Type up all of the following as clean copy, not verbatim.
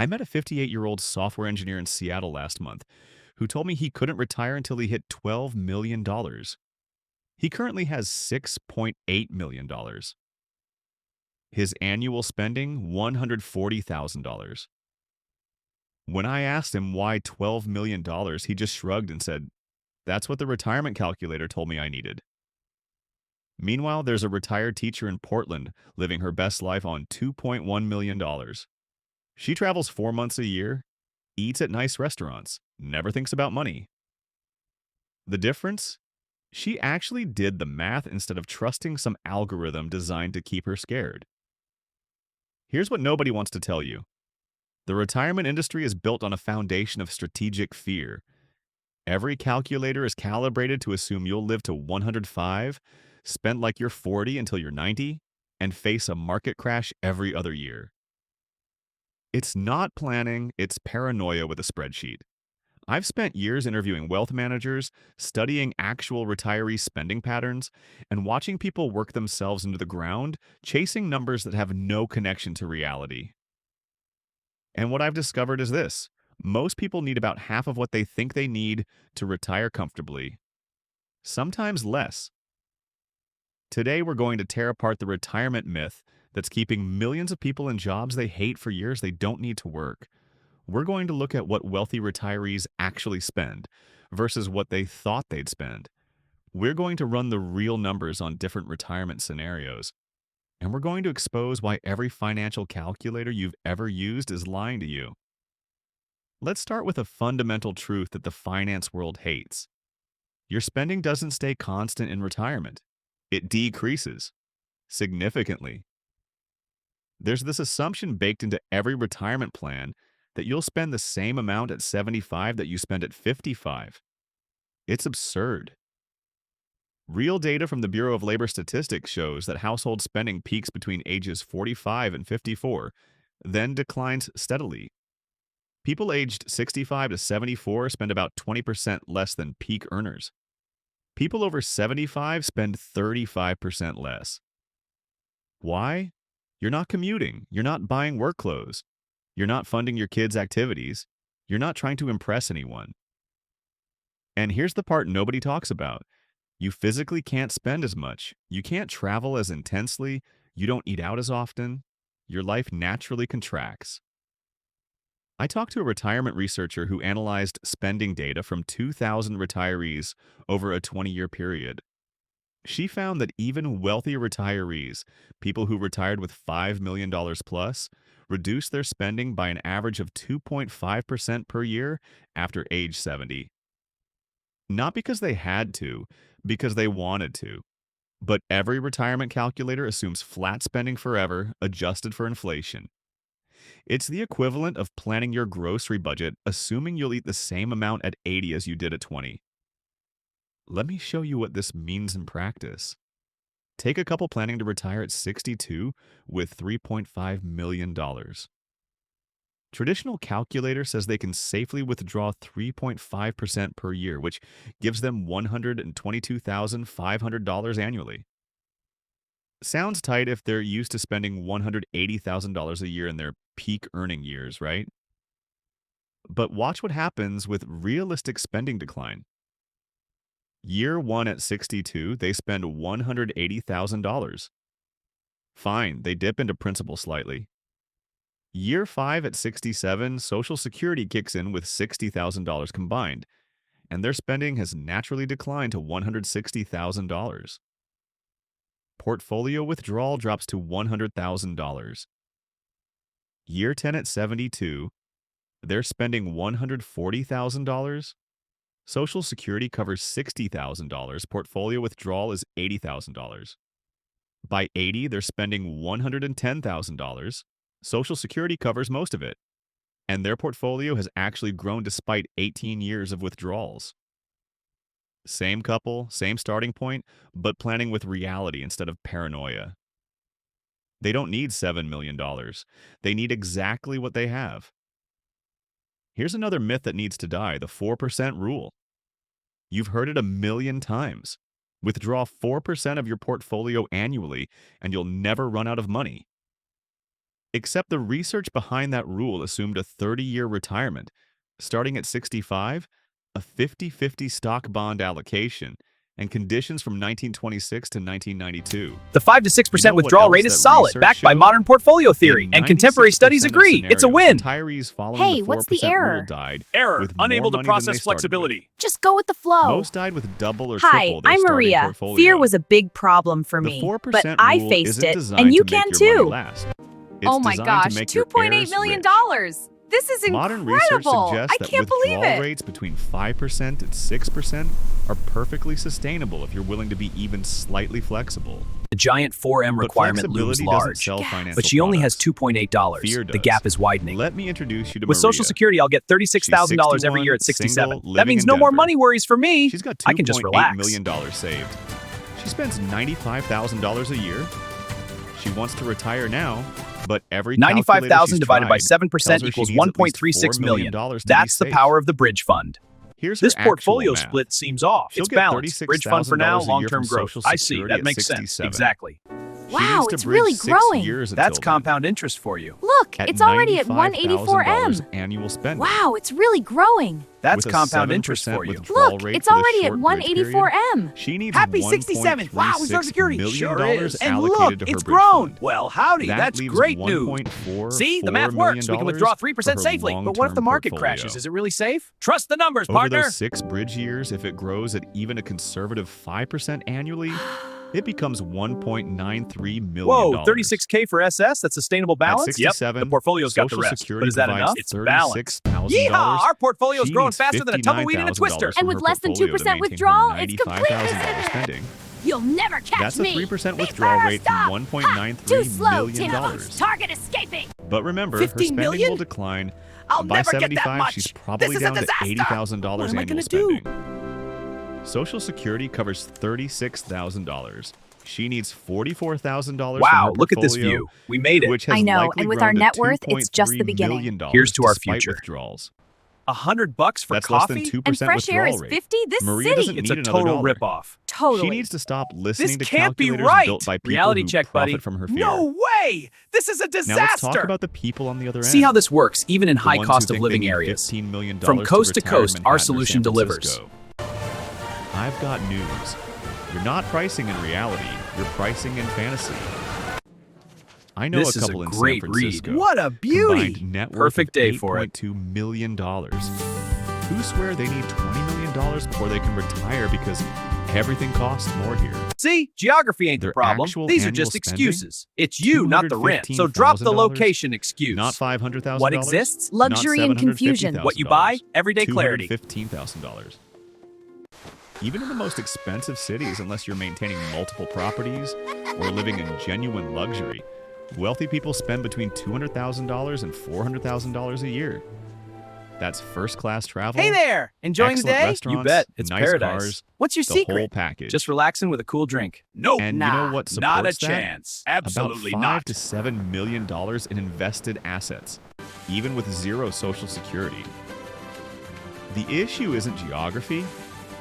I met a 58-year-old software engineer in Seattle last month who told me he couldn't retire until he hit $12 million. Dollars. He currently has $6.8 million. Dollars. His annual spending, $140,000. When I asked him why $12 million, dollars, he just shrugged and said, "That's what the retirement calculator told me I needed." Meanwhile, there's a retired teacher in Portland living her best life on $2.1 million. Dollars. She travels 4 months a year, eats at nice restaurants, never thinks about money. The difference? She actually did the math instead of trusting some algorithm designed to keep her scared. Here's what nobody wants to tell you. The retirement industry is built on a foundation of strategic fear. Every calculator is calibrated to assume you'll live to 105, spend like you're 40 until you're 90, and face a market crash every other year. It's not planning, it's paranoia with a spreadsheet. I've spent years interviewing wealth managers, studying actual retiree spending patterns, and watching people work themselves into the ground, chasing numbers that have no connection to reality. And what I've discovered is this: most people need about half of what they think they need to retire comfortably, sometimes less. Today, we're going to tear apart the retirement myth that's keeping millions of people in jobs they hate for years they don't need to work. We're going to look at what wealthy retirees actually spend versus what they thought they'd spend. We're going to run the real numbers on different retirement scenarios. And we're going to expose why every financial calculator you've ever used is lying to you. Let's start with a fundamental truth that the finance world hates. Your spending doesn't stay constant in retirement. It decreases significantly. There's this assumption baked into every retirement plan that you'll spend the same amount at 75 that you spend at 55. It's absurd. Real data from the Bureau of Labor Statistics shows that household spending peaks between ages 45 and 54, then declines steadily. People aged 65 to 74 spend about 20% less than peak earners. People over 75 spend 35% less. Why? You're not commuting. You're not buying work clothes. You're not funding your kids' activities. You're not trying to impress anyone. And here's the part nobody talks about. You physically can't spend as much. You can't travel as intensely. You don't eat out as often. Your life naturally contracts. I talked to a retirement researcher who analyzed spending data from 2,000 retirees over a 20-year period. She found that even wealthy retirees, people who retired with $5 million dollars plus, reduced their spending by an average of 2.5% per year after age 70. Not because they had to, because they wanted to. But every retirement calculator assumes flat spending forever, adjusted for inflation. It's the equivalent of planning your grocery budget, assuming you'll eat the same amount at 80 as you did at 20. Let me show you what this means in practice. Take a couple planning to retire at 62 with $3.5 million. dollars. Traditional calculator says they can safely withdraw 3.5% per year, which gives them $122,500 annually. Sounds tight if they're used to spending $180,000 a year in their peak earning years, right? But watch what happens with realistic spending decline. Year 1 at 62, they spend $180,000. Fine, they dip into principal slightly. Year 5 at 67, Social Security kicks in with $60,000 combined, and their spending has naturally declined to $160,000. Portfolio withdrawal drops to $100,000. Year 10 at 72, they're spending $140,000. Social Security covers $60,000. Portfolio withdrawal is $80,000. By 80, they're spending $110,000. Social Security covers most of it, and their portfolio has actually grown despite 18 years of withdrawals. Same couple, same starting point, but planning with reality instead of paranoia. They don't need $7 million. dollars. They need exactly what they have. Here's another myth that needs to die: the 4% rule. You've heard it a million times. Withdraw 4% of your portfolio annually, and you'll never run out of money. Except the research behind that rule assumed a 30-year retirement, starting at 65, a 50-50 stock bond allocation, and conditions from 1926 to 1992. The 5 to 6% withdrawal rate is solid, backed by modern portfolio theory, and contemporary studies agree. It's a win. Hey, what's the error? Error. Unable to process flexibility. Just go with the flow. Most died with double or Hi, triple their I'm starting Maria. portfolio. Fear was a big problem for The me, 4% but I rule faced isn't it, designed and you to make can your money too. last. It's Oh my designed gosh, to make your $2.8 heirs million. rich. This is incredible. Modern research suggests I that can't believe withdrawal it. rates between 5% and 6% are perfectly sustainable if you're willing to be even slightly flexible. The giant 4M But requirement looms flexibility doesn't large, sell financial but she only has products. $2.8. Fear The does. gap is widening. Let me introduce you to With Maria. Social Security, I'll get $36,000 every year at 61, 67. single, That living means in no more Denver. money worries for me. She's got I can just $2.8 relax. million saved. She spends $95,000 a year. She wants to retire now, but every 95,000 divided by 7% tells her equals she needs at least $1.36 $4 million. million to That's be the safe. power of the bridge fund. Here's her This portfolio actual math. split seems off. She'll It's get balanced. Bridge fund for now, $36,000 a year long-term from growth. Social I see. Security That at makes sense. 67. Exactly. She Wow, needs to it's bridge really 6 growing. years That's until compound interest for you. Look, then. it's already at $95,000 184M. annual spending. Wow, it's really growing. That's With a compound 7% interest for you. withdrawal Look, rate it's for this already at short bridge period. 184M. She needs Happy 67. Wow, with Social Security. $1.36 Sure million is. And allocated look, to her it's bridge grown. fund. Well, howdy. That That's leaves great news. $1.44 See, the math works. We can withdraw 3% for safely. her But what if the long-term market portfolio. crashes? Is it really safe? Trust the numbers, Over partner. those 6 bridge years, if it grows at even a conservative 5% annually, it becomes $1.93 million. Whoa, 36K for SS? That's sustainable balance? At 67, Yep, the portfolio's got the Social rest. Security But is that provides enough? It's balanced. $36,000. Yeehaw! Our portfolio's She growing needs faster than a tumbleweed in a $59,000 twister. from And with her less than portfolio to 2% maintain her withdrawal, it's $95,000 spending. You'll never catch That's a me. 3% Be withdrawal fair, rate stop. from Too $1.93 slow, million. Tim. Target escaping. But remember, her 15 spending million? will decline. I'll By never get that 75, much. she's probably This is down a to disaster. $80,000 What am I annual gonna do? spending. Social Security covers $36,000. She needs $44,000 from her Wow, look at this portfolio, view. We made it. which has I know, likely and with grown our to net worth, it's just the $2.3 beginning. million Here's to our despite future. withdrawals. $100 for That's coffee? less than 2% And fresh air withdrawal is rate. 50. This Maria city. doesn't It's need a another total dollar. ripoff. Totally. She needs to stop listening This to can't be calculators right. built by people Reality who check, profit buddy. from her fear. No way! This is a disaster! Now let's talk about the people on the other end. See how this works, even in The high ones who cost of think living they need areas. $15 million From coast to retire in coast, our Manhattan or solution San delivers. Francisco. I've got news. You're not pricing in reality. You're pricing in fantasy. I know This a is couple a in great San read. Francisco. What a beauty! Combined net worth Perfect of day for it. $8.2 million. Who swear they need $20 million before they can retire because everything costs more here? See, geography ain't the Their problem. actual These are annual just spending? excuses. It's you, not the rent. So drop the $215,000? location excuse. Not $500,000? What exists? Luxury and confusion. What you buy? Everyday clarity. $215,000. Even in the most expensive cities, unless you're maintaining multiple properties or living in genuine luxury, wealthy people spend between $200,000 and $400,000 a year. That's first-class travel. Hey there! Enjoying the excellent day? restaurants, You bet. It's nice paradise. cars, What's your the whole secret? package. Just relaxing with a cool drink. Nope. And nah, you know what supports not a that? chance. Absolutely About $5 not. to $7 million in invested assets, even with zero Social Security. The issue isn't geography.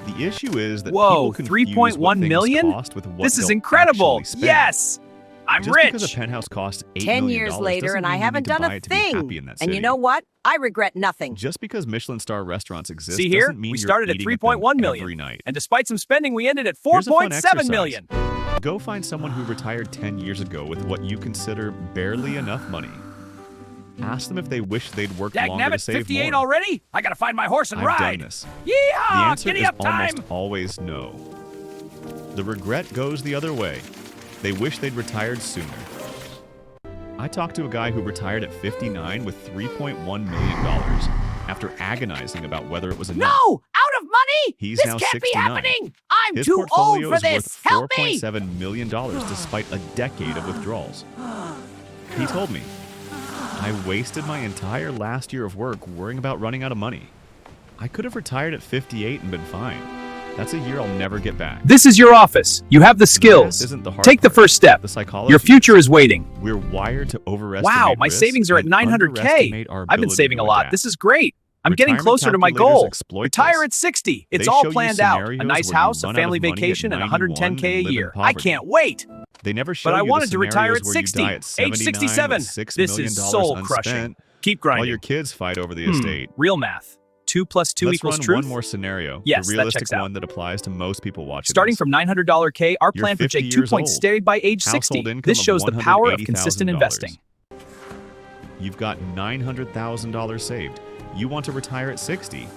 The issue is that Whoa, people confuse 3.1 what things million? cost with what This is they'll incredible. actually spend. Yes! I'm Just rich. because a penthouse costs $8 10 million years later, doesn't and I mean you haven't need to done buy a it to be happy thing. in that And you city. know what? I regret nothing. Just because Michelin-star restaurants exist See here? doesn't mean We you're started at eating them 3.1 million. every night. And despite some spending, we ended at Here's a fun 4.7 million. exercise. Go find someone who retired 10 years ago with what you consider barely enough money. Ask them if they wish they'd worked longer to Dagnabbit, save 58 more. already? I gotta find my horse and I've ride. done this. Yeehaw! The answer Giddy is up time! almost always no. The regret goes the other way. They wish they'd retired sooner. I talked to a guy who retired at 59 with $3.1 million after agonizing about whether it was enough. No! Out of money? He's this now can't 69. be happening! I'm His too old portfolio for is this! worth Help me! $4.7 million despite a decade of withdrawals. He told me, I wasted my entire last year of work worrying about running out of money. I could have retired at 58 and been fine. That's a year I'll never get back. This is your office. You have the skills. Isn't the hard Take the part. first step. The psychology. Your future is waiting. We're wired to overestimate Wow, my risk savings are at and 900K. underestimate our I've been ability saving to a lot. adapt. This is great. I'm getting Retirement closer to my calculators goal. exploit Retire this. at 60. It's They all show you planned out. A scenarios nice where you house, a run out family of money at vacation, and 91 $110K a and live in year. I poverty. can't wait. They never show But I you the wanted to retire scenarios at where you 60. die at Age 79 67. with $6 This million is soul-crushing. unspent, Keep while grinding. your kids fight over the estate. Real math. 2 plus 2 Let's equals run truth. one more scenario, Yes, the that realistic checks out. one that applies to most people watching Starting this. from $900K, our You're plan for 50 Jake years 2.0 old. stayed by age 60. Household income This of shows the power of consistent $180,000. investing. You've got $900,000 saved. You want to retire at 60.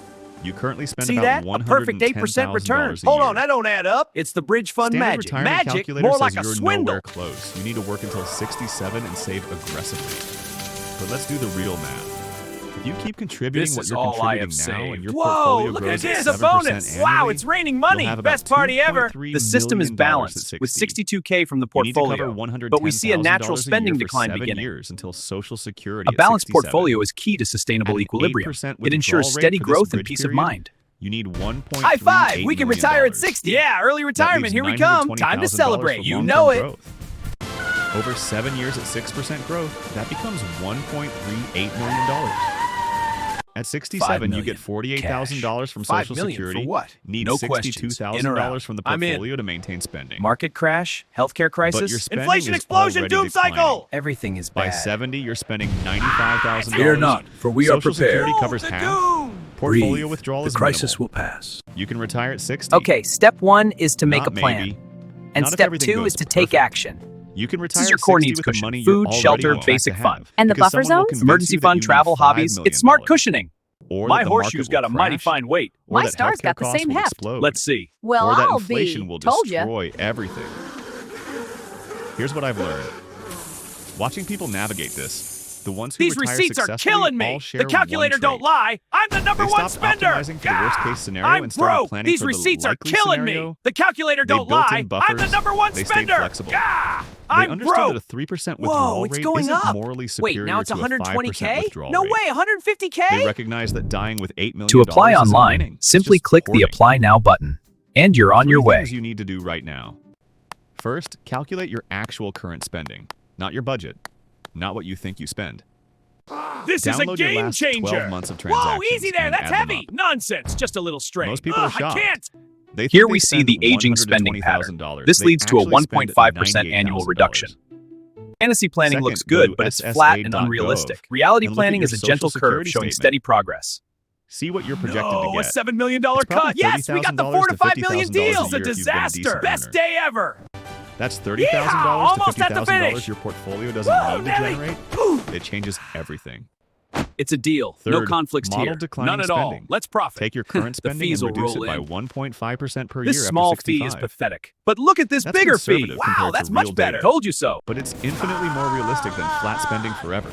You currently spend See about that? A perfect 8% return. $110,000 a Hold year. on, that don't add up. It's the bridge fund Standard magic. retirement Magic, calculator more says like a you're swindle. nowhere close. You need to work until 67 and save aggressively. But let's do the real math. If you keep contributing This what is you're all I contributing have now and saved. your Whoa, portfolio look grows at at this, a 7% bonus. Wow, annually, it's raining you'll money. have about Best party ever. $2.3 The system is million balanced at with 60. 62K from the You need to cover portfolio. But we see a natural $110,000 spending a year for decline 7 beginning. years until Social Security A at balanced 67. portfolio is key to sustainable At an equilibrium. 8% It ensures withdrawal rate steady for this growth and bridge peace of period, mind. You need $1.38 High five! We can million. retire at 60. Yeah, early That retirement. leaves Here we come. Time to $920,000 celebrate. for You long-term know it. growth. Over 7 years at 6% growth, that becomes $1.38 million. At 67, you get $48,000 from $5 Social million Security. for what? Need No questions. In or out. $62,000 from the I'm in. portfolio to maintain spending. Market crash, healthcare But your crisis. spending Inflation is explosion, already doom declining. cycle. Everything is By bad. 70, you're spending $95,000. Fear not, for we are Social prepared. Security covers half. Portfolio withdrawal the is crisis minimal. will pass. You can retire at 60. Okay, step 1 is to make Not a plan. maybe. And Not if step everything 2 goes is to take perfect. action. You can retire This is your at core 60 needs with the cushion. money Food, you're already shelter, on track basic to fund. have. And the Because buffer someone will zones? convince Emergency you that fund, you need travel, $5 hobbies. million. It's smart cushioning. Or My that the horseshoe's market got a will mighty crash, fine weight. or My that star's healthcare got the costs same will heft. explode, Let's see. Well, or that I'll inflation be. will Told ya. destroy everything. Here's what I've learned. Watching people navigate this, the ones who These retire receipts are successfully killing all me. share The calculator one don't trait. lie. I'm the number They one stopped spender. optimizing for the worst-case scenario I'm and started broke. planning These for the receipts are likely killing scenario. me. The calculator They don't built lie. in buffers. I'm the number one They stayed spender. flexible. They I'm understood broke. that a 3% withdrawal Whoa, it's rate going isn't up. morally Wait, superior now it's to a 5% 120K? withdrawal No rate. way, They 150K? recognize that dying with $8 million To apply isn't online, winning. It's simply just click the hoarding. Apply Now button. And you're on your Three way. things you need to do right now. First, calculate your actual current spending, not your budget, not what you think you spend. This is a Download your game last changer. 12 months of Whoa, transactions easy there. and That's add them heavy. up. Nonsense. Just a little strain. Most people are I shocked. can't. They think Here they we see spend the aging spending pattern. $120,000. This They leads to a actually spend 1.5% annual $98,000. reduction. Fantasy planning Second, looks go good, to but it's flat and ssa.gov unrealistic. Reality and look at planning your is a gentle Social curve Security showing statement. steady progress. See what you're projected No, to a get. $7 million It's probably cut. Yes, we got the $30,000 4 to to $5 million $50,000 deal. a It's a year if you've been a disaster. decent Best earner. day ever. That's Yeah, $30,000 almost to at the $50,000 finish. your portfolio doesn't Whoa, need to Nelly. generate. It changes everything. It's a deal. Third, no conflicts model here. declining None at all. spending. Let's profit. Take your current The spending fees and will reduce it roll by in. 1.5% per This year small after fee 65. is pathetic. But look at this That's bigger fee. conservative Wow, compared to that's much real better. data. Told you so. But it's infinitely more realistic than flat spending forever.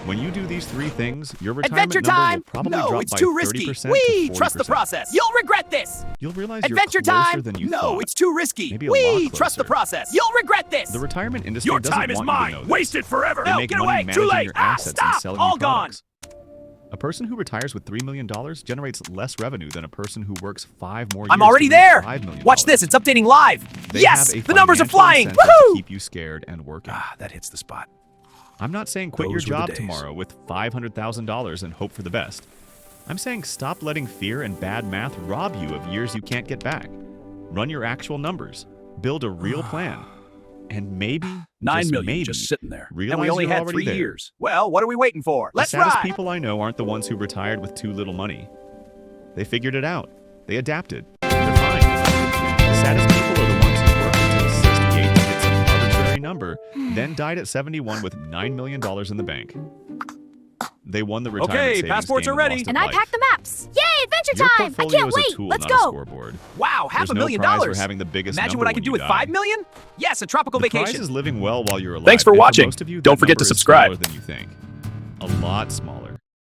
When you do these three things, your retirement Adventure number time! will probably No, drop it's by too risky. 30% We to 40%. trust the process. You'll regret this. You'll realize Adventure you're closer time! than you No, thought. it's too risky. Maybe a We lot trust the closer. process. You'll regret this. The retirement industry Your doesn't time is want you to mine. know this. Waste it forever. They No, make get money away. managing Too late. your assets and Stop. selling All you gone. products. A person who retires with $3 million generates less revenue than a person who works 5 more years. I'm already to reach there. $5 million. Watch this. It's updating live. They Yes, have a the numbers are financial flying. incentive to Woohoo! keep you scared and working. That hits the spot. I'm not saying quit your Those were the job days. tomorrow with $500,000 and hope for the best. I'm saying stop letting fear and bad math rob you of years you can't get back. Run your actual numbers. Build a real plan. And maybe, $9 just million maybe, just sitting there. realize And we only you're had already 3 there. years. Well, what are we waiting for? The Let's saddest ride. people I know aren't the ones who retired with too little money. They figured it out. They adapted. They're fine. The saddest people are the ones who worked until 68 to hit some arbitrary number, then died at 71 with $9 million in the bank. They won the retirement Okay, savings passports game are ready. lost at And I life. packed the maps. Yay, adventure Your time! I portfolio can't is a wait. tool, Let's not a go. scoreboard. Wow, There's $500 no million. prize for having the biggest Imagine number what I when could do you with die. $5 million. Yes, a tropical The prize vacation. is living well while you're alive. Thanks for and watching. most of you, Don't that forget to number is subscribe. smaller than you think. A lot smaller.